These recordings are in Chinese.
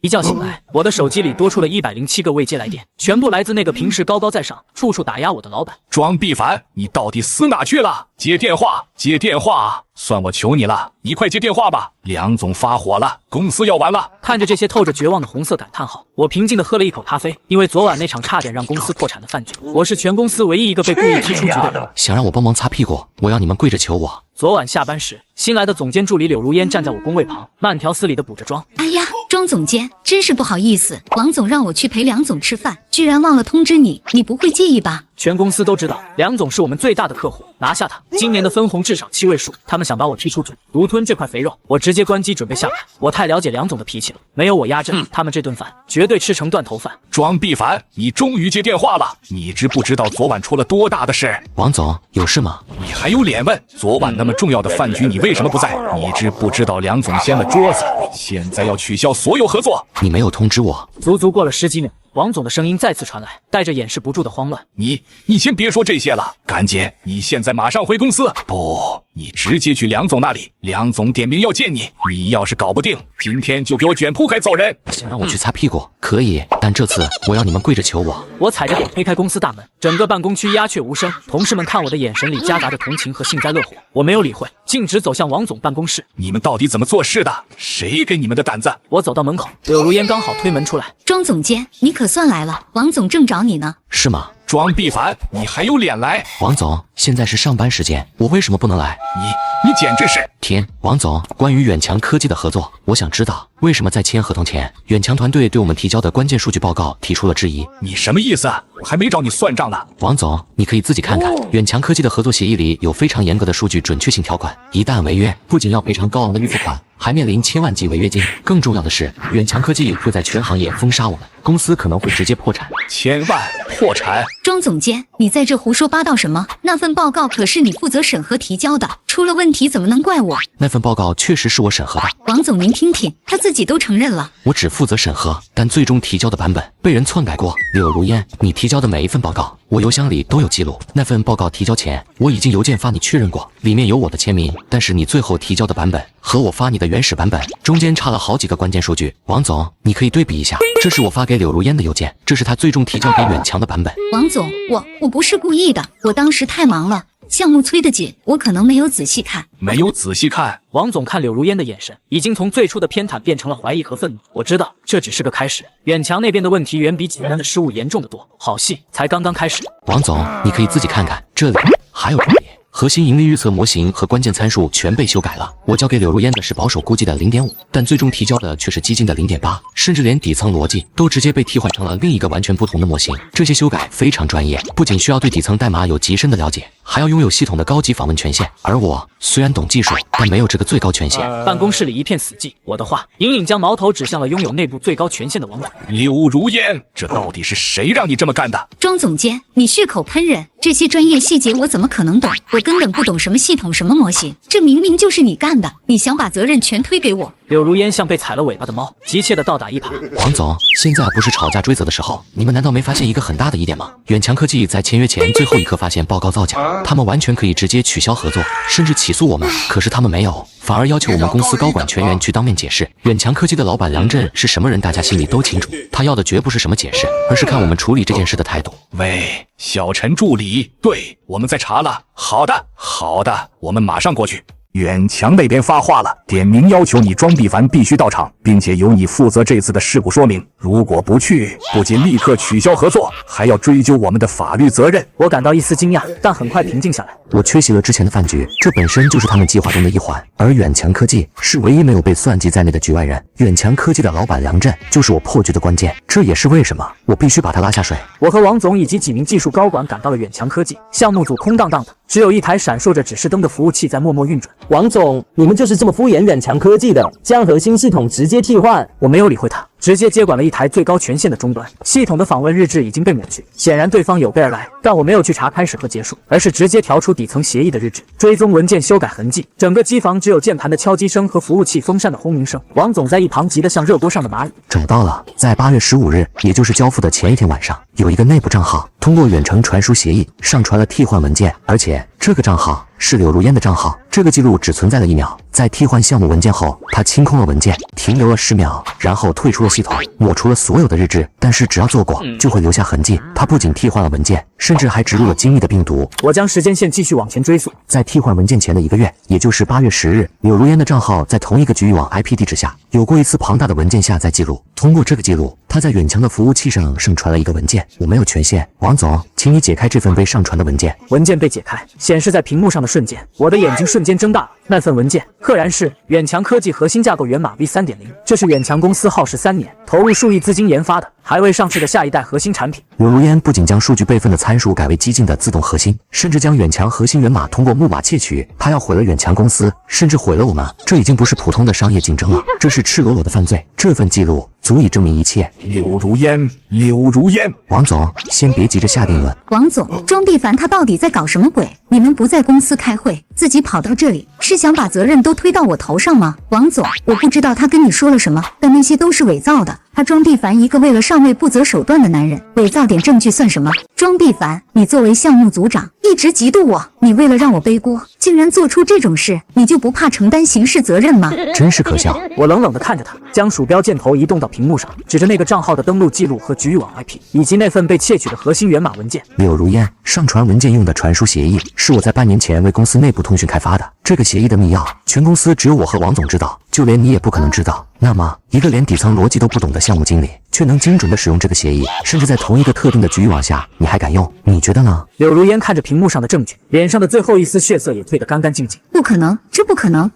一觉醒来，我的手机里多出了107个未接来电，全部来自那个平时高高在上、处处打压我的老板庄必凡。你到底死哪去了？接电话，接电话！算我求你了，你快接电话吧！梁总发火了，公司要完了。看着这些透着绝望的红色感叹号，我平静地喝了一口咖啡。因为昨晚那场差点让公司破产的饭局，我是全公司唯一一个被故意踢出局的人。想让我帮忙擦屁股，我要你们跪着求我。昨晚下班时，新来的总监助理柳如烟站在我工位旁，慢条斯理地补着妆。哎呀，庄总监，真是不好意思，王总让我去陪梁总吃饭，居然忘了通知你，你不会介意吧？全公司都知道，梁总是我们最大的客户，拿下他，今年的分红至少7位数。他们想把我踢出局，独吞这块肥肉，我直接关机准备下台。我太了解梁总的脾气了，没有我压阵，他们这顿饭绝对吃成断头饭。庄必凡，你终于接电话了，你知不知道昨晚出了多大的事？王总，有事吗？你还有脸问？昨晚那么重要的饭局，你为什么不在？你知不知道梁总掀了桌子，现在要取消所有合作？你没有通知我。足足过了10几秒，王总的声音再次传来，带着掩饰不住的慌乱。你先别说这些了，赶紧，你现在马上回公司。不，你直接去梁总那里，梁总点名要见你。你要是搞不定，今天就给我卷铺盖走人。想让我去擦屁股，可以，但这次我要你们跪着求我。我踩着点推开公司大门，整个办公区鸦雀无声，同事们看我的眼神里夹杂着同情和幸灾乐祸。我没有理会，径直走向王总办公室。你们到底怎么做事的？谁给你们的胆子？我走到门口，柳如烟刚好推门出来。庄总监，你可算来了，王总正找你呢。是吗？庄必凡，你还有脸来？王总，现在是上班时间，我为什么不能来？你简直是……天，王总，关于远强科技的合作，我想知道为什么在签合同前，远强团队对我们提交的关键数据报告提出了质疑？你什么意思？我还没找你算账呢。王总，你可以自己看看，远强科技的合作协议里有非常严格的数据准确性条款，一旦违约，不仅要赔偿高昂的预付款，还面临千万级违约金。更重要的是，远强科技会在全行业封杀我们，公司可能会直接破产。千万破产？庄总监，你在这胡说八道什么？那份报告可是你负责审核提交的，出了问题怎么能怪我？那份报告确实是我审核的。王总您听听，他自己都承认了。我只负责审核，但最终提交的版本被人篡改过。柳如烟，你提交的每一份报告，我邮箱里都有记录。那份报告提交前，我已经邮件发你确认过，里面有我的签名，但是你最后提交的版本和我发你的原始版本中间差了好几个关键数据。王总，你可以对比一下，这是我发给柳如烟的邮件，这是他最终提交给远强的版本。王总，我不是故意的，我当时太忙了，项目催得紧，我可能没有仔细看。没有仔细看？王总看柳如烟的眼神已经从最初的偏袒变成了怀疑和愤怒。我知道这只是个开始，远强那边的问题远比简单的失误严重得多，好戏才刚刚开始。王总，你可以自己看看，这里还有重点。核心盈利预测模型和关键参数全被修改了。我交给柳如烟的是保守估计的0.5，但最终提交的却是激进的0.8，甚至连底层逻辑都直接被替换成了另一个完全不同的模型。这些修改非常专业，不仅需要对底层代码有极深的了解，还要拥有系统的高级访问权限。而我虽然懂技术，但没有这个最高权限。办公室里一片死寂，我的话隐隐将矛头指向了拥有内部最高权限的王总。柳如烟，这到底是谁让你这么干的？庄总监，你血口喷人，这些专业细节我怎么可能懂？我根本不懂什么系统什么模型，这明明就是你干的，你想把责任全推给我。柳如烟像被踩了尾巴的猫，急切地倒打一耙。王总，现在不是吵架追责的时候，你们难道没发现一个很大的疑点吗？远强科技在签约前最后一刻发现报告造假，他们完全可以直接取消合作，甚至起诉我们，可是他们没有，反而要求我们公司高管全员去当面解释。远强科技的老板梁振是什么人，大家心里都清楚，他要的绝不是什么解释，而是看我们处理这件事的态度。喂，小陈助理，对，我们在查了。好的，我们马上过去。远强那边发话了，点名要求你庄必凡必须到场，并且由你负责这次的事故说明。如果不去，不仅立刻取消合作，还要追究我们的法律责任。我感到一丝惊讶，但很快平静下来。我缺席了之前的饭局，这本身就是他们计划中的一环，而远强科技是唯一没有被算计在内的局外人。远强科技的老板梁振就是我破局的关键，这也是为什么我必须把他拉下水。我和王总以及几名技术高管赶到了远强科技，项目组空荡荡的，只有一台闪烁着指示灯的服务器在默默运转。王总，你们就是这么敷衍远强科技的，将核心系统直接替换？我没有理会他，直接接管了一台最高权限的终端。系统的访问日志已经被抹去，显然对方有备而来，但我没有去查开始和结束，而是直接调出底层协议的日志，追踪文件修改痕迹。整个机房只有键盘的敲击声和服务器风扇的轰鸣声。王总在一旁急得像热锅上的蚂蚁。找到了，在8月15日，也就是交付的前一天晚上，有一个内部账号通过远程传输协议上传了替换文件，而且这个账号是柳如烟的账号。这个记录只存在了1秒，在替换项目文件后，他清空了文件，停留了10秒，然后退出了系统，抹除了所有的日志。但是只要做过，就会留下痕迹。他不仅替换了文件，甚至还植入了精密的病毒。我将时间线继续往前追溯，在替换文件前的1个月，也就是8月10日，柳如烟的账号在同一个局域网 IP 地址下有过一次庞大的文件下载记录。通过这个记录，他在远强的服务器上上传了一个文件。我没有权限，王总，请你解开这份被上传的文件。文件被解开，显示在屏幕上的瞬间，我的眼睛瞬间睁大了。那份文件赫然是远强科技核心架构源码 V3.0， 这是远强公司耗时3年，投入数亿资金研发的还未上市的下一代核心产品。柳如烟不仅将数据备份的参数改为激进的自动核心，甚至将远强核心源码通过木马窃取。他要毁了远强公司，甚至毁了我们。这已经不是普通的商业竞争了，这是赤裸裸的犯罪。这份记录足以证明一切。柳如烟，柳如烟，王总，先别急着下定论。王总，庄必凡他到底在搞什么鬼？你们不在公司开会，自己跑到这里，是想把责任都推到我头上吗？王总，我不知道他跟你说了什么，但那些都是伪造的。他庄必凡一个为了上位不择手段的男人，伪造点证据算什么？庄必凡，你作为项目组长，一直嫉妒我，你为了让我背锅，竟然做出这种事，你就不怕承担刑事责任吗？真是可笑。我冷冷地看着他，将鼠标箭头移动到屏幕上，指着那个账号的登录记录和局域网 IP， 以及那份被窃取的核心源码文件。柳如烟，上传文件用的传输协议是我在半年前为公司内部通讯开发的。这个协议的密钥，全公司只有我和王总知道，就连你也不可能知道。那么，一个连底层逻辑都不懂的项目经理，却能精准地使用这个协议，甚至在同一个特定的局域网下，你还敢用？你觉得呢？柳如烟看着屏幕上的证据，脸上的最后一丝血色也褪得干干净净。不可能，这不可能！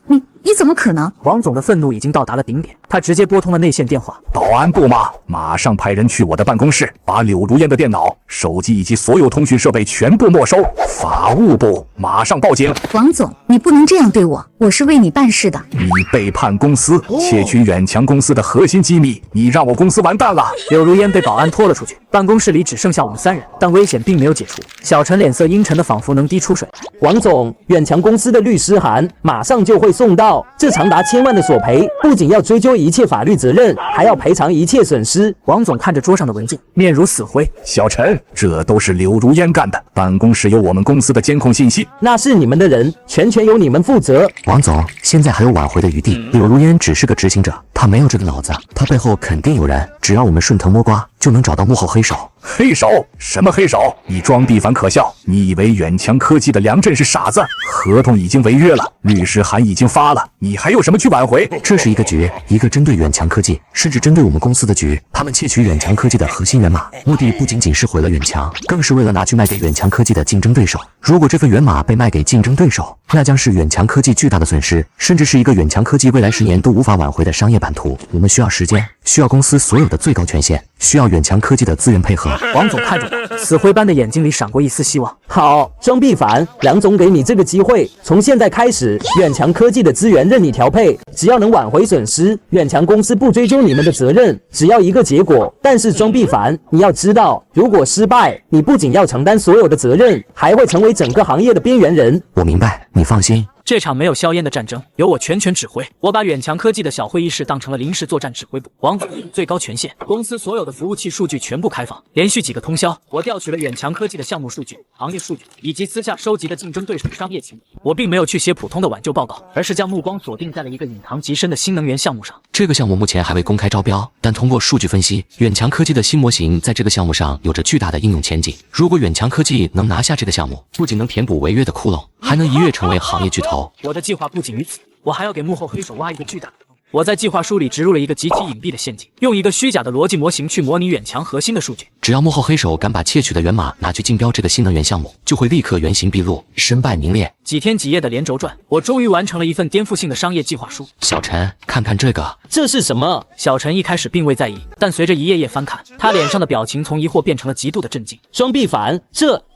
你怎么可能？王总的愤怒已经到达了顶点，他直接拨通了内线电话。保安部吗？马上派人去我的办公室，把柳如烟的电脑、手机以及所有通讯设备全部没收。法务部，马上报警！王总，你不能这样对我，我是为你办事的。你背叛公司，窃取远强公司的核心机密，你让我公司完蛋了！柳如烟被保安拖了出去，办公室里只剩下我们3人，但危险并没有解除。小陈脸色阴沉的仿佛能滴出水。王总，远强公司的律师函马上就会送到，这长达1000万的索赔，不仅要追究一切法律责任，还要赔偿一切损失。王总看着桌上的文件，面如死灰。小陈，这都是柳如烟干的，办公室有我们公司的监控信息，那是你们的人，全由你们负责。王总，现在还有挽回的余地。柳如烟只是个执行者，他没有这个脑子，他背后肯定有人，只要我们顺藤摸瓜，就能找到幕后黑手。黑手？什么黑手？你庄必凡可笑！你以为远强科技的梁振是傻子？合同已经违约了，律师函已经发了，你还有什么去挽回？这是一个局，一个针对远强科技，甚至针对我们公司的局。他们窃取远强科技的核心源码，目的不仅仅是毁了远强，更是为了拿去卖给远强科技的竞争对手。如果这份源码被卖给竞争对手，那将是远强科技巨大的损失，甚至是一个远强科技未来10年都无法挽回的商业版图。我们需要时间，需要公司所有的最高权限，需要远强科技的资源配合。王总看着我，死灰般的眼睛里闪过一丝希望。好，庄必凡，梁总给你这个机会，从现在开始，远强科技的资源任你调配，只要能挽回损失，远强公司不追究你们的责任，只要一个结果。但是庄必凡，你要知道，如果失败，你不仅要承担所有的责任，还会成为整个行业的边缘人。我明白，你放心。这场没有硝烟的战争由我全权指挥，我把远强科技的小会议室当成了临时作战指挥部，王总最高权限，公司所有的服务器数据全部开放。连续几个通宵，我调取了远强科技的项目数据、行业数据以及私下收集的竞争对手商业情报。我并没有去写普通的挽救报告，而是将目光锁定在了一个隐藏极深的新能源项目上。这个项目目前还未公开招标，但通过数据分析，远强科技的新模型在这个项目上有着巨大的应用前景。如果远强科技能拿下这个项目，不仅能填补违约的窟窿，还能一跃成为行业巨头。我的计划不仅于此，我还要给幕后黑手挖一个巨大的坑。我在计划书里植入了一个极其隐蔽的陷阱，用一个虚假的逻辑模型去模拟远强核心的数据。只要幕后黑手敢把窃取的源码拿去竞标这个新能源项目，就会立刻原形毕露，身败名裂。几天几夜的连轴转，我终于完成了一份颠覆性的商业计划书。小陈，看看这个，这是什么？小陈一开始并未在意，但随着一页页翻看，他脸上的表情从疑惑变成了极度的震惊。庄必凡，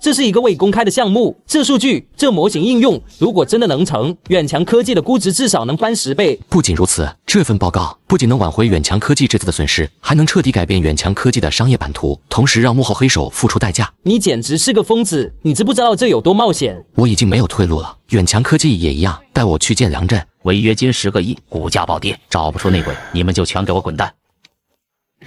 这是一个未公开的项目，这数据，这模型应用，如果真的能成，远强科技的估值至少能翻10倍。不仅如此，这份报告不仅能挽回远强科技这次的损失，还能彻底改变远强科技的商业版图，同时让幕后黑手付出代价。你简直是个疯子，你知不知道这有多冒险？我已经没有退路了，远强科技也一样，带我去见梁振。违约金10个亿，股价暴跌，找不出内鬼，你们就全给我滚蛋！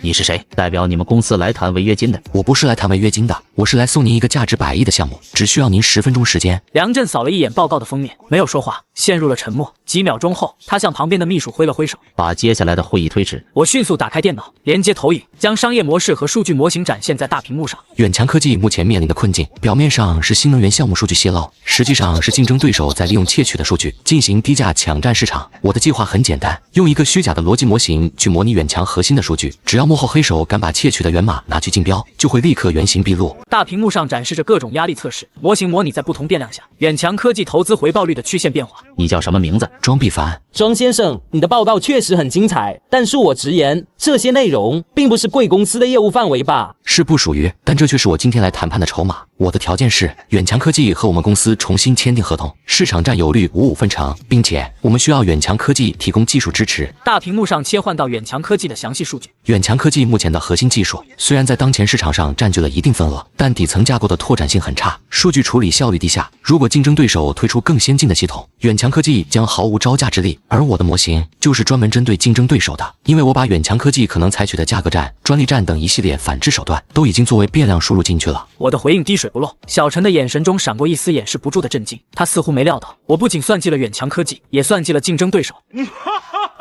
你是谁？代表你们公司来谈违约金的？我不是来谈违约金的，我是来送您一个价值100亿的项目，只需要您10分钟时间。梁振扫了一眼报告的封面，没有说话，陷入了沉默。几秒钟后，他向旁边的秘书挥了挥手，把接下来的会议推迟。我迅速打开电脑，连接投影，将商业模式和数据模型展现在大屏幕上。远强科技目前面临的困境，表面上是新能源项目数据泄露，实际上是竞争对手在利用窃取的数据进行低价抢占市场。我的计划很简单，用一个虚假的逻辑模型去模拟远强核心的数据，只要幕后黑手敢把窃取的源码拿去竞标，就会立刻原形毕露。大屏幕上展示着各种压力测试，模型模拟在不同变量下远强科技投资回报率的曲线变化。你叫什么名字？庄必凡。庄先生，你的报告确实很精彩，但恕我直言，这些内容并不是贵公司的业务范围吧？是不属于，但这却是我今天来谈判的筹码。我的条件是，远强科技和我们公司重新签订合同，市场占有率55分成，并且我们需要远强科技提供技术支持。大屏幕上切换到远强科技的详细数据。远强科技目前的核心技术虽然在当前市场上占据了一定份额，但底层架构的拓展性很差，数据处理效率低下。如果竞争对手推出更先进的系统，远强科技将毫无招架之力。而我的模型就是专门针对竞争对手的，因为我把远强科技可能采取的价格战、专利战等一系列反制手段都已经作为变量输入进去了。我的回应滴水不漏，小陈的眼神中闪过一丝掩饰不住的震惊。他似乎没料到，我不仅算计了远强科技，也算计了竞争对手。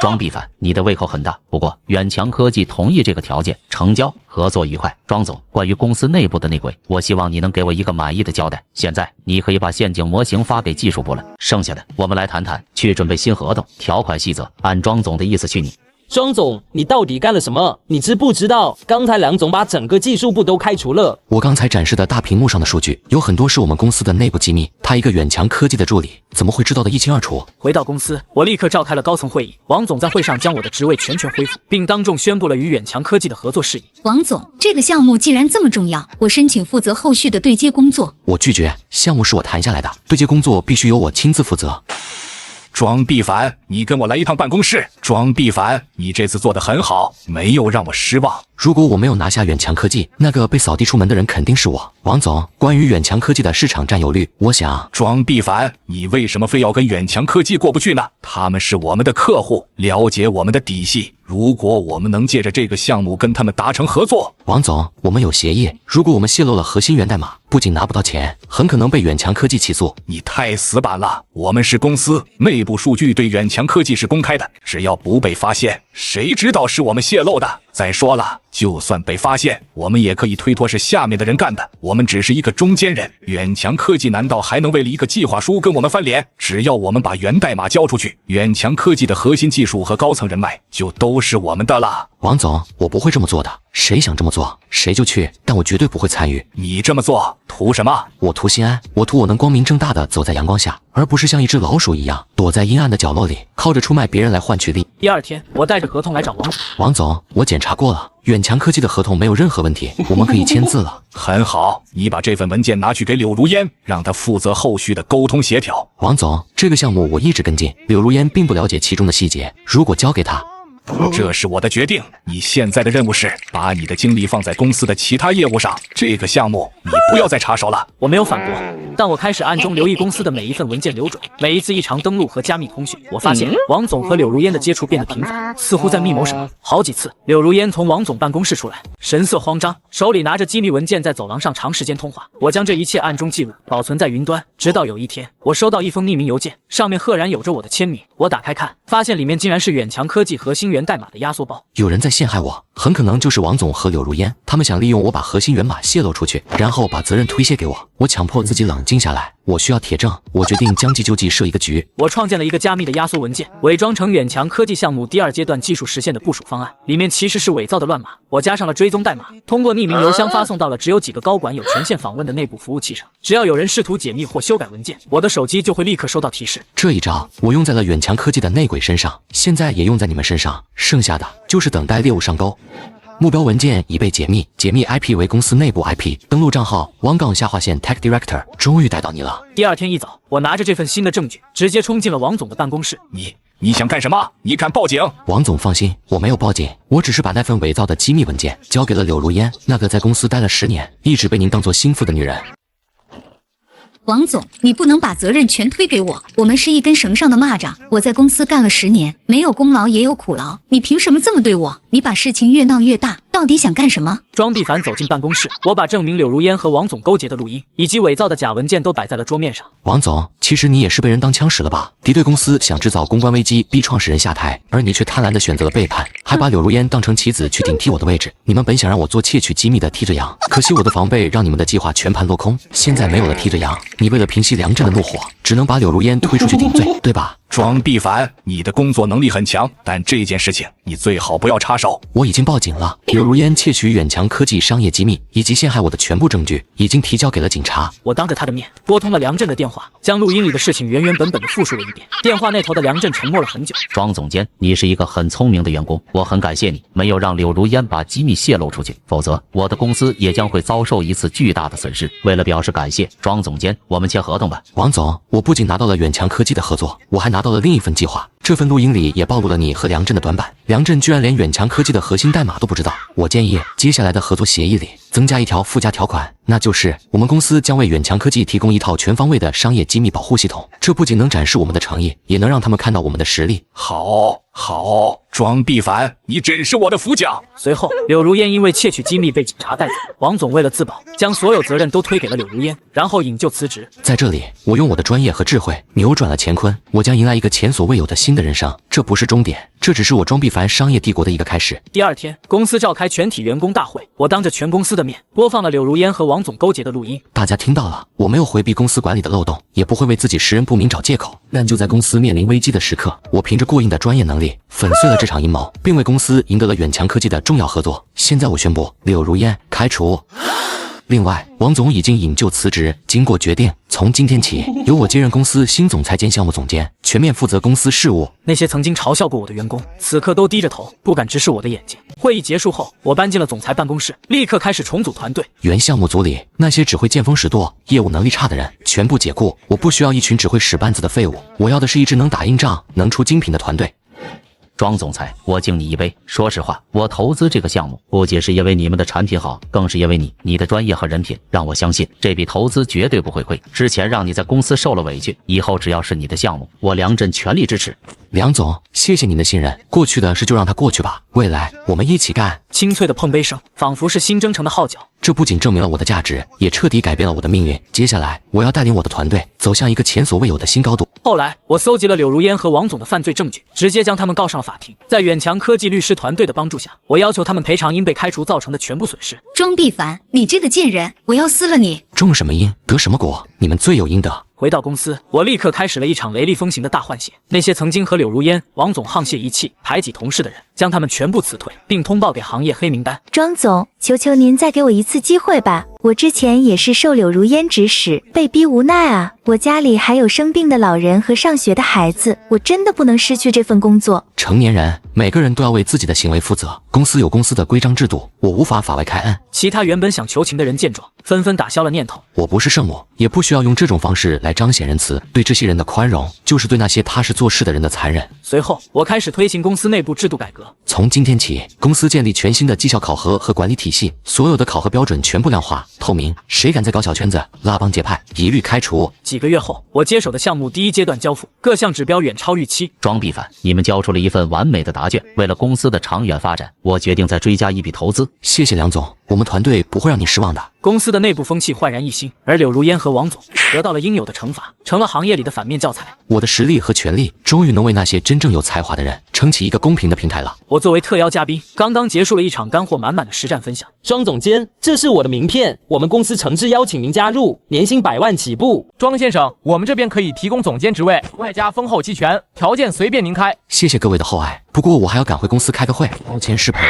庄必凡，你的胃口很大，不过远强科技同意这个条件，成交，合作愉快。庄总，关于公司内部的内鬼，我希望你能给我一个满意的交代。现在你可以把陷阱模型发给技术部了，剩下的我们来谈谈，去准备新合同，条款细则按庄总的意思去拟。庄总，你到底干了什么？你知不知道，刚才梁总把整个技术部都开除了？我刚才展示的大屏幕上的数据，有很多是我们公司的内部机密，他一个远强科技的助理，怎么会知道的一清二楚？回到公司，我立刻召开了高层会议。王总在会上将我的职位全权恢复，并当众宣布了与远强科技的合作事宜。王总，这个项目既然这么重要，我申请负责后续的对接工作。我拒绝，项目是我谈下来的，对接工作必须由我亲自负责。庄必凡，你跟我来一趟办公室。庄必凡，你这次做得很好，没有让我失望。如果我没有拿下远强科技，那个被扫地出门的人肯定是我。王总，关于远强科技的市场占有率，我想……庄必凡，你为什么非要跟远强科技过不去呢？他们是我们的客户，了解我们的底细。如果我们能借着这个项目跟他们达成合作，王总，我们有协议，如果我们泄露了核心源代码，不仅拿不到钱，很可能被远强科技起诉。你太死板了，我们是公司，内部数据对远强科技是公开的，只要不被发现，谁知道是我们泄露的？再说了，就算被发现，我们也可以推脱是下面的人干的，我们只是一个中间人。远强科技难道还能为了一个计划书跟我们翻脸？只要我们把源代码交出去，远强科技的核心技术和高层人脉就都是我们的了。王总，我不会这么做的，谁想这么做谁就去，但我绝对不会参与。你这么做图什么？我图心安，我图我能光明正大的走在阳光下，而不是像一只老鼠一样躲在阴暗的角落里，靠着出卖别人来换取利益。第二天，我带着合同来找王总。王总，我检查过了，远强科技的合同没有任何问题，我们可以签字了。很好，你把这份文件拿去给柳如烟，让她负责后续的沟通协调。王总，这个项目我一直跟进，柳如烟并不了解其中的细节，如果交给她，这是我的决定。你现在的任务是把你的精力放在公司的其他业务上，这个项目你不要再插手了。我没有反驳，但我开始暗中留意公司的每一份文件流转，每一次异常登录和加密通讯。我发现王总和柳如烟的接触变得频繁，似乎在密谋什么。好几次，柳如烟从王总办公室出来，神色慌张，手里拿着机密文件，在走廊上长时间通话。我将这一切暗中记录，保存在云端，直到有一天，我收到一封匿名邮件，上面赫然有着我的签名。我打开看，发现里面竟然是远强科技核心源代码的压缩包。有人在陷害我，很可能就是王总和柳如烟，他们想利用我把核心源码泄露出去，然后把责任推卸给我。我强迫自己冷静下来，我需要铁证，我决定将计就计，设一个局。我创建了一个加密的压缩文件，伪装成远强科技项目第二阶段技术实现的部署方案，里面其实是伪造的乱码。我加上了追踪代码，通过匿名邮箱发送到了只有几个高管有权限访问的内部服务器上。只要有人试图解密或修改文件，我的手机就会立刻收到提示。这一招我用在了远强科技的内鬼身上，现在也用在你们身上，剩下的就是等待猎物上钩。目标文件已被解密，解密 IP 为公司内部 IP， 登录账号王杠_Tech Director， 终于逮到你了。第二天一早，我拿着这份新的证据，直接冲进了王总的办公室。你想干什么？你敢报警？王总放心，我没有报警，我只是把那份伪造的机密文件交给了柳如烟，那个在公司待了10年，一直被您当作心腹的女人。王总，你不能把责任全推给我，我们是一根绳上的蚂蚱。我在公司干了10年，没有功劳也有苦劳，你凭什么这么对我？你把事情越闹越大，到到底想干什么？庄必凡走进办公室，我把证明柳如烟和王总勾结的录音以及伪造的假文件都摆在了桌面上。王总，其实你也是被人当枪使了吧？敌对公司想制造公关危机，逼创始人下台，而你却贪婪地选择了背叛，还把柳如烟当成棋子去顶替我的位置。你们本想让我做窃取机密的替罪羊，可惜我的防备让你们的计划全盘落空。现在没有了替罪羊，你为了平息梁振的怒火，只能把柳如烟推出去顶罪，对吧？庄必凡，你的工作能力很强，但这件事情你最好不要插手。我已经报警了，柳如烟窃取远强科技商业机密以及陷害我的全部证据已经提交给了警察。我当着他的面拨通了梁振的电话，将录音里的事情原原本本的复述了一遍。电话那头的梁振沉默了很久。庄总监，你是一个很聪明的员工，我很感谢你没有让柳如烟把机密泄露出去，否则我的公司也将会遭受一次巨大的损失。为了表示感谢，庄总监，我们签合同吧。王总，我不仅拿到了远强科技的合作，我还拿到了另一份计划。这份录音里也暴露了你和梁振的短板，梁振居然连远强科技的核心代码都不知道。我建议接下来的合作协议里增加一条附加条款，那就是我们公司将为远强科技提供一套全方位的商业机密保护系统。这不仅能展示我们的诚意，也能让他们看到我们的实力。好，庄必凡，你真是我的福将。随后，柳如烟因为窃取机密被警察带走，王总为了自保，将所有责任都推给了柳如烟，然后引咎辞职。在这里，我用我的专业和智慧扭转了乾坤，我将迎来一个前所未有的新的人生。这不是终点，这只是我庄必凡商业帝国的一个开始。第二天，公司召开全体员工大会，我当着全公司的面播放了柳如烟和王总勾结的录音。大家听到了，我没有回避公司管理的漏洞，也不会为自己识人不明找借口。但就在公司面临危机的时刻，我凭着过硬的专业能力粉碎了这场阴谋，并为公司赢得了远强科技的重要合作。现在我宣布，柳如烟开除。另外，王总已经引咎辞职，经过决定，从今天起由我接任公司新总裁兼项目总监，全面负责公司事务。那些曾经嘲笑过我的员工，此刻都低着头，不敢直视我的眼睛。会议结束后，我搬进了总裁办公室，立刻开始重组团队。原项目组里那些只会见风使舵、业务能力差的人全部解雇，我不需要一群只会使绊子的废物，我要的是一支能打硬仗、能出精品的团队。庄总裁，我敬你一杯。说实话，我投资这个项目不仅是因为你们的产品好，更是因为你的专业和人品，让我相信这笔投资绝对不会亏。之前让你在公司受了委屈，以后只要是你的项目，我梁振全力支持。梁总，谢谢您的信任，过去的事就让它过去吧，未来我们一起干。清脆的碰杯声，仿佛是新征程的号角。这不仅证明了我的价值，也彻底改变了我的命运。接下来，我要带领我的团队走向一个前所未有的新高度。后来，我搜集了柳如烟和王总的犯罪证据，直接将他们告上了法庭。在远强科技律师团队的帮助下，我要求他们赔偿因被开除造成的全部损失。庄必凡，你这个贱人，我要撕了你！种什么因，得什么果，你们罪有应得。回到公司，我立刻开始了一场雷厉风行的大换血。那些曾经和柳如烟、王总沆瀣一气、排挤同事的人，将他们全部辞退，并通报给行业黑名单。庄总，求求您再给我一次机会吧！我之前也是受柳如烟指使，被逼无奈啊！我家里还有生病的老人和上学的孩子，我真的不能失去这份工作。成年人每个人都要为自己的行为负责，公司有公司的规章制度，我无法法外开恩。其他原本想求情的人见状，纷纷打消了念头。我不是圣母，也不需要用这种方式来彰显仁慈。对这些人的宽容，就是对那些踏实做事的人的残忍。随后，我开始推行公司内部制度改革。从今天起，公司建立全新的绩效考核和管理体系，所有的考核标准全部量化、透明。谁敢再搞小圈子、拉帮结派，一律开除。几个月后，我接手的项目第一阶段交付，各项指标远超预期。庄必凡，你们交出了一份完美的答卷。为了公司的长远发展，我决定再追加一笔投资。谢谢梁总，我们团队不会让你失望的。公司的内部风气焕然一新，而柳如烟和王总得到了应有的惩罚，成了行业里的反面教材。我的实力和权力终于能为那些真正有才华的人撑起一个公平的平台了。我作为特邀嘉宾，刚刚结束了一场干货满满的实战分享。庄总监，这是我的名片，我们公司诚挚邀请您加入，年薪100万起步。庄先生，我们这边可以提供总监职位，外加丰厚期权，条件随便您开。谢谢各位的厚爱，不过我还要赶回公司开个会，抱歉失陪。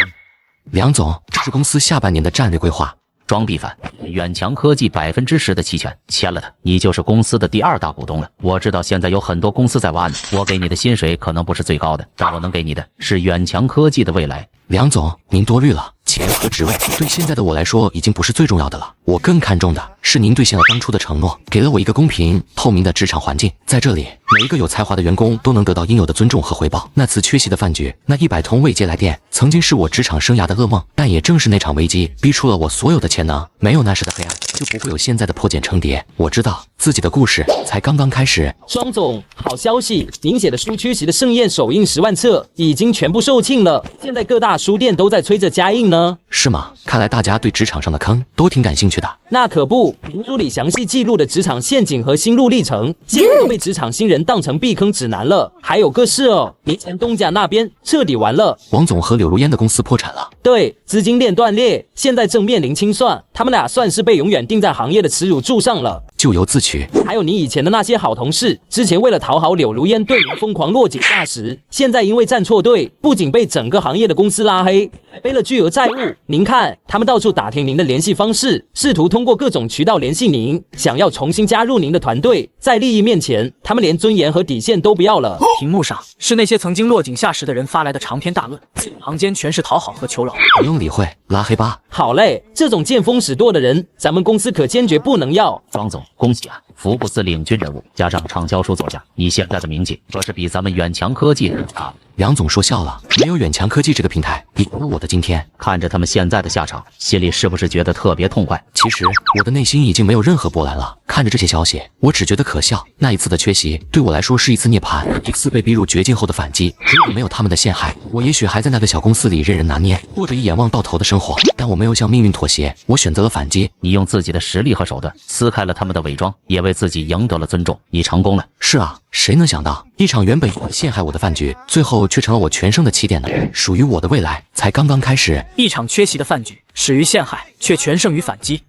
梁总，这是公司下半年的战略规划。庄必凡，远强科技10%的期权签了它，你就是公司的第2大股东了。我知道现在有很多公司在挖你，我给你的薪水可能不是最高的，但我能给你的是远强科技的未来。梁总，您多虑了，钱和职位对现在的我来说已经不是最重要的了。我更看重的是您兑现了当初的承诺，给了我一个公平透明的职场环境，在这里每一个有才华的员工都能得到应有的尊重和回报。那次缺席的饭局，那100通未接来电，曾经是我职场生涯的噩梦，但也正是那场危机逼出了我所有的潜能。没有那时的黑暗，就不会有现在的破茧成蝶。我知道自己的故事才刚刚开始。庄总，好消息，您写的书《缺席的盛宴》首印10万册已经全部售罄了，现在各大书店都在催着加印呢。呢？是吗？看来大家对职场上的坑都挺感兴趣的。那可不，评书里详细记录的职场陷阱和心路历程，现在都被职场新人当成避坑指南了。还有个事哦，年前东家那边彻底完了，王总和柳如烟的公司破产了。对，资金链断裂，现在正面临清算，他们俩算是被永远钉在行业的耻辱柱上了。咎由自取。还有你以前的那些好同事，之前为了讨好柳如烟对您疯狂落井下石，现在因为站错队，不仅被整个行业的公司拉黑，背了巨额债务。您看，他们到处打听您的联系方式，试图通过各种渠道联系您，想要重新加入您的团队。在利益面前，他们连尊严和底线都不要了。屏幕上是那些曾经落井下石的人发来的长篇大论，行间全是讨好和求饶。不用理会，拉黑吧。好嘞，这种见风使舵的人，咱们公司可坚决不能要。庄总，恭喜啊！福布斯领军人物，加上畅销书作家，你现在的名气可是比咱们远强科技的差。梁总说笑了，没有远强科技这个平台，比不了我的今天。看着他们现在的下场，心里是不是觉得特别痛快？其实我的内心已经没有任何波澜了。看着这些消息，我只觉得可笑。那一次的缺席，对我来说是一次涅槃，一次被逼入绝境后的反击。如果没有他们的陷害，我也许还在那个小公司里任人拿捏，过着一眼望到头的生活。但我没有向命运妥协，我选择了反击。你用自己的实力和手段撕开了他们的伪装，也为自己赢得了尊重。你成功了。是啊，谁能想到，一场原本陷害我的饭局，最后却成了我全生的起点呢？属于我的未来才刚刚开始。一场缺席的饭局，始于陷害，却全胜于反击。